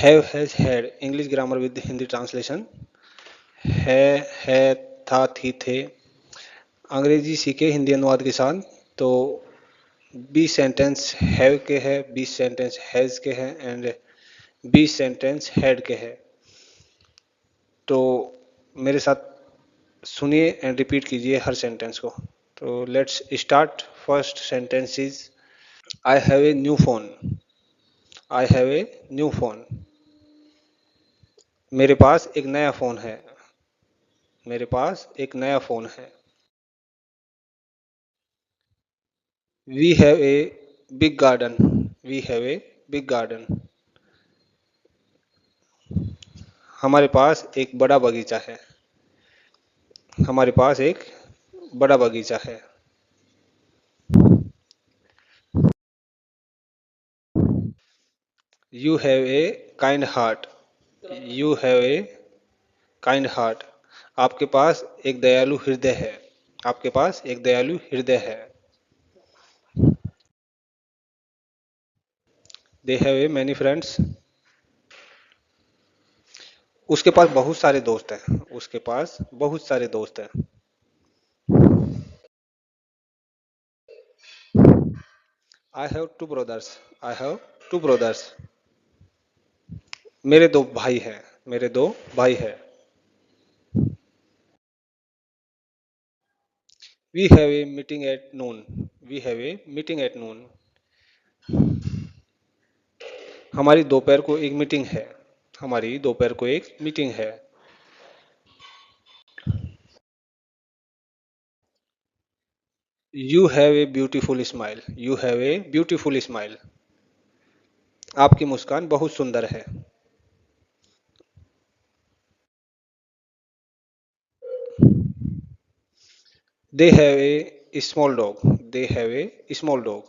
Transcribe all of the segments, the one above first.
Have has had English grammar with Hindi translation. है था थी थे अंग्रेजी सीखे हिंदी अनुवाद के साथ। तो 20 सेंटेंस हैव के है, 20 सेंटेंस हैज के हैं एंड 20 सेंटेंस हैड के हैं। तो मेरे साथ सुनिए एंड रिपीट कीजिए हर सेंटेंस को। तो let's start. First sentence is I have a new phone. I have a new phone. मेरे पास एक नया फोन है। मेरे पास एक नया फोन है। We have a big garden. We have a big garden. हमारे पास एक बड़ा बगीचा है। हमारे पास एक बड़ा बगीचा है। You have a kind heart. You have a kind heart. आपके पास एक दयालु हृदय है। आपके पास एक दयालु हृदय है। They have a many friends. उसके पास बहुत सारे दोस्त हैं। उसके पास बहुत सारे दोस्त हैं। I have two brothers. I have two brothers. मेरे दो भाई हैं। मेरे दो भाई हैं। We have a meeting at noon. We have a meeting at noon. हमारी दोपहर को एक मीटिंग है। हमारी दोपहर को एक मीटिंग है। You have a beautiful smile. You have a beautiful smile. आपकी मुस्कान बहुत सुंदर है। They have a small dog. They have a small dog.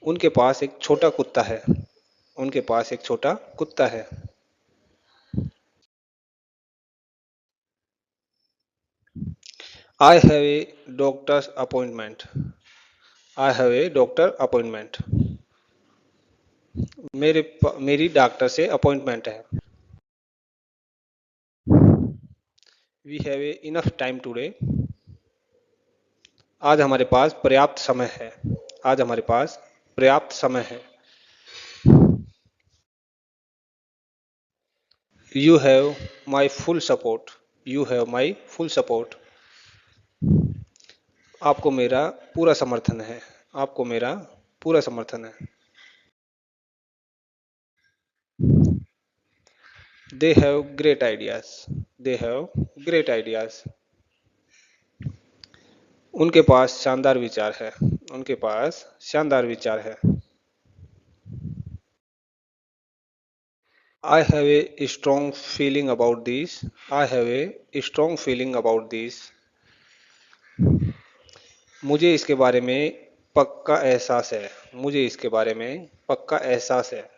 उनके पास एक छोटा कुत्ता है। उनके पास एक छोटा कुत्ता है। I have a doctor's appointment. I have a doctor appointment. मेरी डॉक्टर से अपॉइंटमेंट है। We have a enough time today. आज हमारे पास पर्याप्त समय है। आज हमारे पास पर्याप्त समय है। You have my full support. You have my full support. आपको मेरा पूरा समर्थन है। आपको मेरा पूरा समर्थन है। They have great ideas. They have great ideas. उनके पास शानदार विचार है। उनके पास शानदार विचार है। I have a strong feeling about this. I have a strong feeling about this. मुझे इसके बारे में पक्का एहसास है। मुझे इसके बारे में पक्का एहसास है।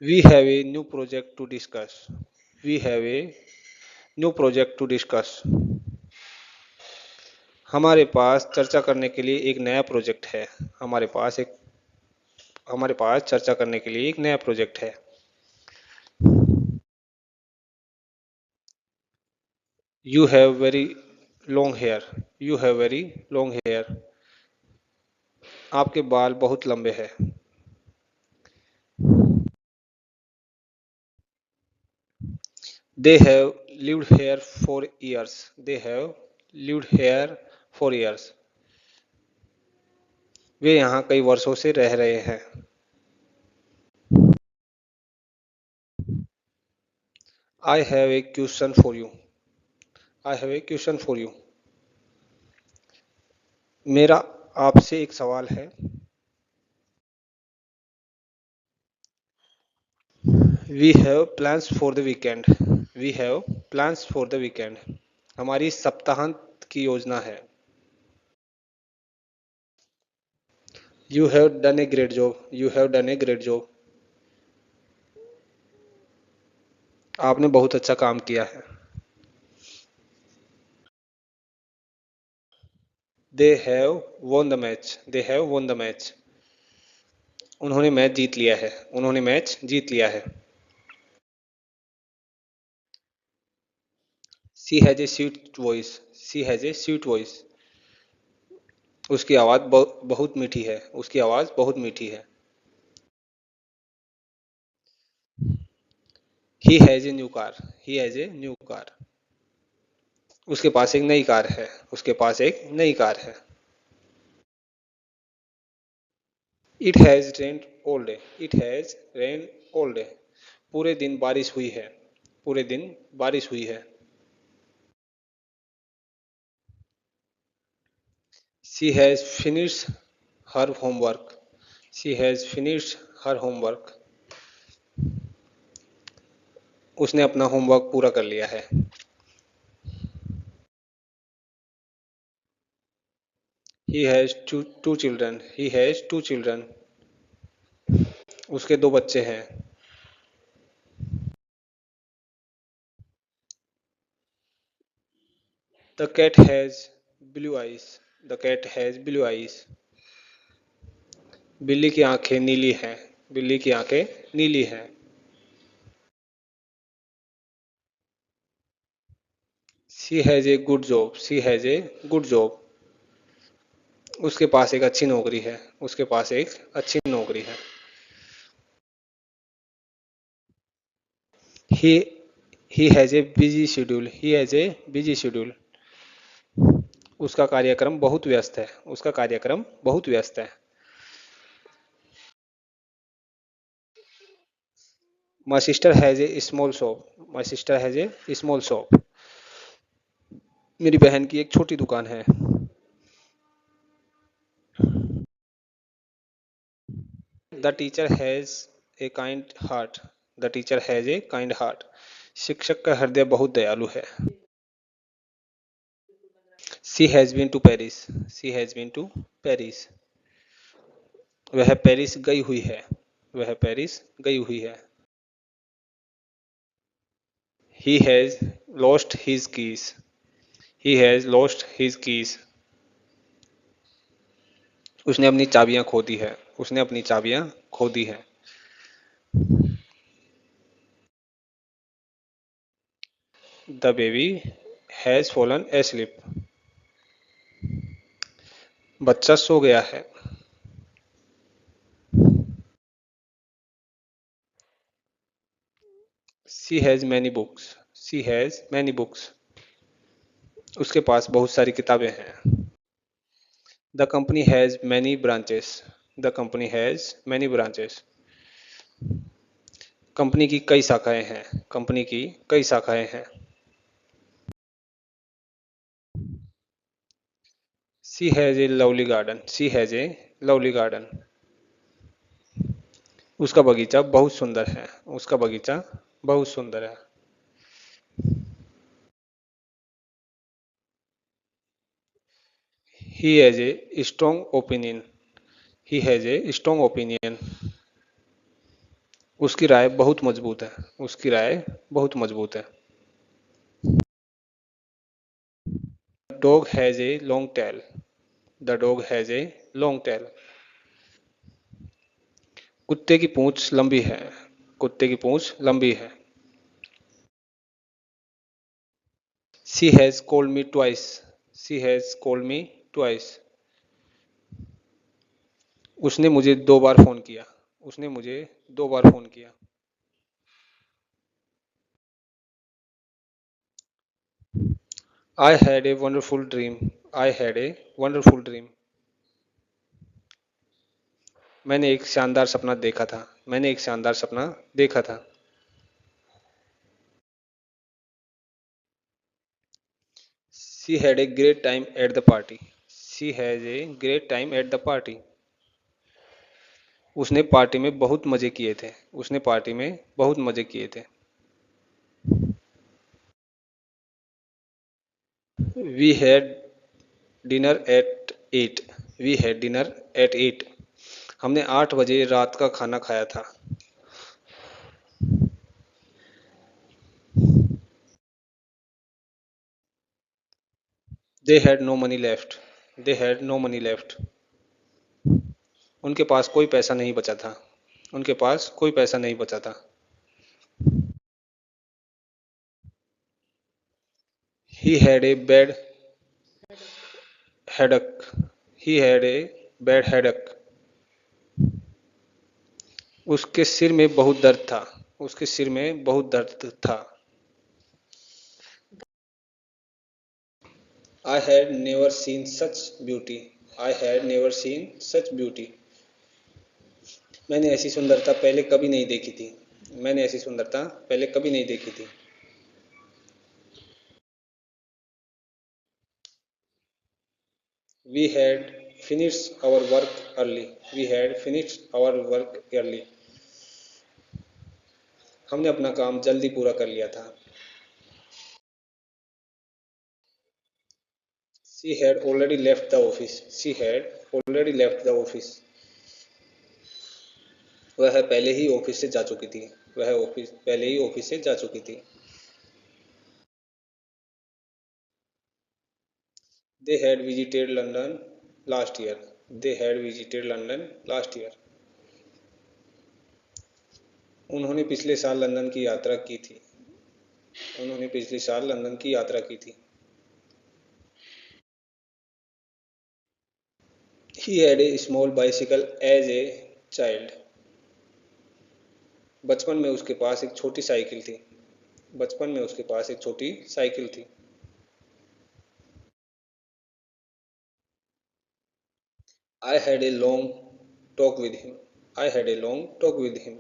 We have a new project to discuss. We have a new project to discuss. हमारे पास चर्चा करने के लिए एक नया प्रोजेक्ट है। हमारे पास चर्चा करने के लिए एक नया प्रोजेक्ट है। You have very long hair. You have very long hair. आपके बाल बहुत लंबे हैं। They have lived here for years. They have lived here for years. वे यहाँ कई वर्षों से रह रहे हैं। I have a question for you. I have a question for you. मेरा आपसे एक सवाल है। We have plans for the weekend. We have plans for the weekend. हमारी सप्ताहांत की योजना है। You have done a great job. You have done a great job. आपने बहुत अच्छा काम किया है। They have won the match. They have won the match. उन्होंने मैच जीत लिया है। उन्होंने मैच जीत लिया है। She has a sweet voice. She has a sweet voice. उसकी आवाज़ बहुत मीठी है। उसकी आवाज़ बहुत मीठी है। He has a new car. He has a new car. उसके पास एक नई कार है। उसके पास एक नई कार है। It has rain all day. It has rain all day. पूरे दिन बारिश हुई है। पूरे दिन बारिश हुई है। She has finished her homework. She has finished her homework. उसने अपना होमवर्क पूरा कर लिया है। He has two children. He has two children. उसके दो बच्चे हैं। The cat has blue eyes. The cat has blue eyes. बिल्ली की आंखें नीली हैं। बिल्ली की आंखें नीली हैं। She has a good job. She has a good job. उसके पास एक अच्छी नौकरी है। उसके पास एक अच्छी नौकरी है। He he has a busy schedule. He has a busy schedule. उसका कार्यक्रम बहुत व्यस्त है। उसका कार्यक्रम बहुत व्यस्त है। My sister has a small shop. My sister has a small shop. मेरी बहन की एक छोटी दुकान है। The teacher has a kind heart. The teacher has a kind heart. शिक्षक का हृदय बहुत दयालु है। She has been to Paris. She has been to Paris. वह पेरिस गई हुई है। वह पेरिस गई हुई है। He has lost his keys. He has lost his keys. उसने अपनी चाबियां खो दी है। उसने अपनी चाबियां खो दी है। The baby has fallen asleep. बच्चा सो गया है। She has many books. She has many books. उसके पास बहुत सारी किताबें हैं। The company has many branches. The company has many branches. Company की कई शाखाएं हैं। कंपनी की कई शाखाएं हैं। She has a lovely garden. She has a lovely garden. उसका बगीचा बहुत सुंदर है। उसका बगीचा बहुत सुंदर है। He has a strong opinion. He has a strong opinion. उसकी राय बहुत मजबूत है। उसकी राय बहुत मजबूत है। Dog has a long tail. The dog has a long tail. कुत्ते की पूंछ लंबी है। कुत्ते की पूंछ लंबी है। She has called me twice. She has called me twice. उसने मुझे दो बार फोन किया। उसने मुझे दो बार फोन किया। I had a wonderful dream. I had a wonderful dream. मैंने एक शानदार सपना देखा था। मैंने एक शानदार सपना देखा था। She had a great time at the party. She has a great time at the party. उसने पार्टी में बहुत मजे किए थे। उसने पार्टी में बहुत मजे किए थे। We had dinner at 8। We had dinner at 8। हमने 8 बजे रात का खाना खाया था। They had no money left. They had no money left. उनके पास कोई पैसा नहीं बचा था। उनके पास कोई पैसा नहीं बचा था। He had a bad headache. He had a bad headache. उसके सिर में बहुत दर्द था। उसके सिर में बहुत दर्द था। I had never seen such beauty. I had never seen such beauty. मैंने ऐसी सुंदरता पहले कभी नहीं देखी थी। मैंने ऐसी सुंदरता पहले कभी नहीं देखी थी। We had finished our work early. We had finished our work early. हमने अपना काम जल्दी पूरा कर लिया था। She had already left the office. She had already left the office. वह पहले ही ऑफिस से जा चुकी थी। वह ऑफिस पहले ही ऑफिस से जा चुकी थी। They had visited London last year. They had visited London last year. उन्होंने पिछले साल लंदन की यात्रा की थी। उन्होंने पिछले साल लंदन की यात्रा की थी। He had a small bicycle as a child. बचपन में उसके पास एक छोटी साइकिल थी। बचपन में उसके पास एक छोटी साइकिल थी। I had a long talk with him. I had a long talk with him.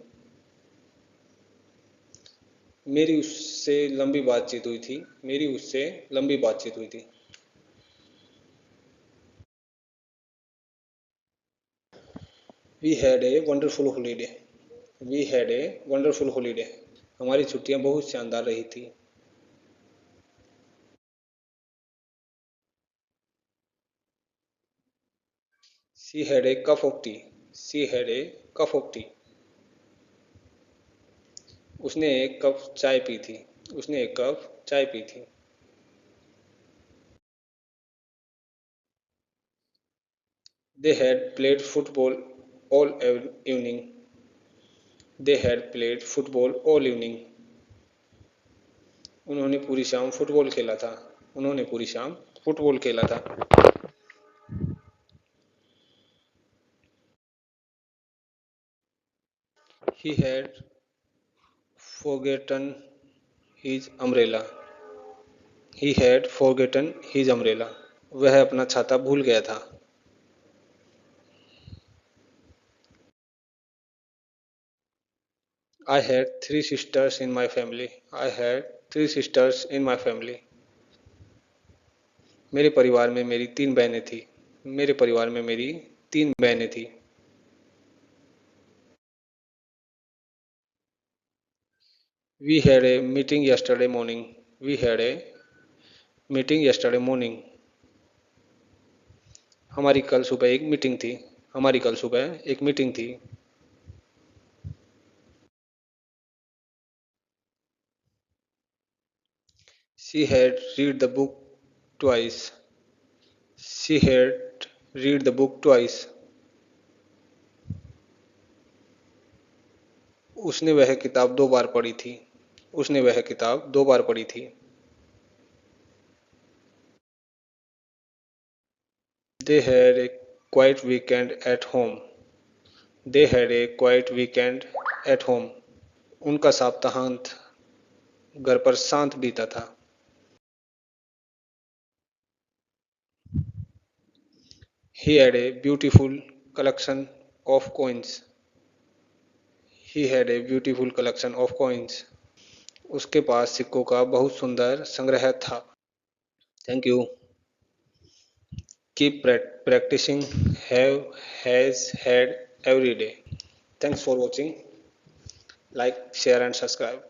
मेरी उससे लंबी बातचीत हुई थी। मेरी उससे लंबी बातचीत हुई थी। We had a wonderful holiday. We had a wonderful holiday. हमारी छुट्टियां बहुत शानदार रही थी। She had a cup of tea. She had a cup of tea. उसने एक कप चाय पी थी। उसने एक कप चाय पी थी। They had played football all evening. They had played football all evening. उन्होंने पूरी शाम फुटबॉल खेला था। उन्होंने पूरी शाम फुटबॉल खेला था। He had forgotten his umbrella. He had forgotten his umbrella. वह अपना छाता भूल गया था। I had three sisters in my family. I had three sisters in my family. मेरे परिवार में मेरी तीन बहनें थी। मेरे परिवार में मेरी तीन बहनें थी। We had a meeting yesterday morning. We had a meeting yesterday morning. हमारी कल सुबह एक मीटिंग थी। हमारी कल सुबह एक मीटिंग थी। She had read the book twice. She had read the book twice. उसने वह किताब दो बार पढ़ी थी। उसने वह किताब दो बार पढ़ी थी। They had a quiet weekend at home. They had a quiet weekend at home. उनका सप्ताहांत घर पर शांत बीता था। He had a beautiful collection of coins. He had a beautiful collection of coins. उसके पास सिक्कों का बहुत सुंदर संग्रह था। Thank you. Keep practicing. Have, has, had every day. Thanks for watching. Like, share and subscribe.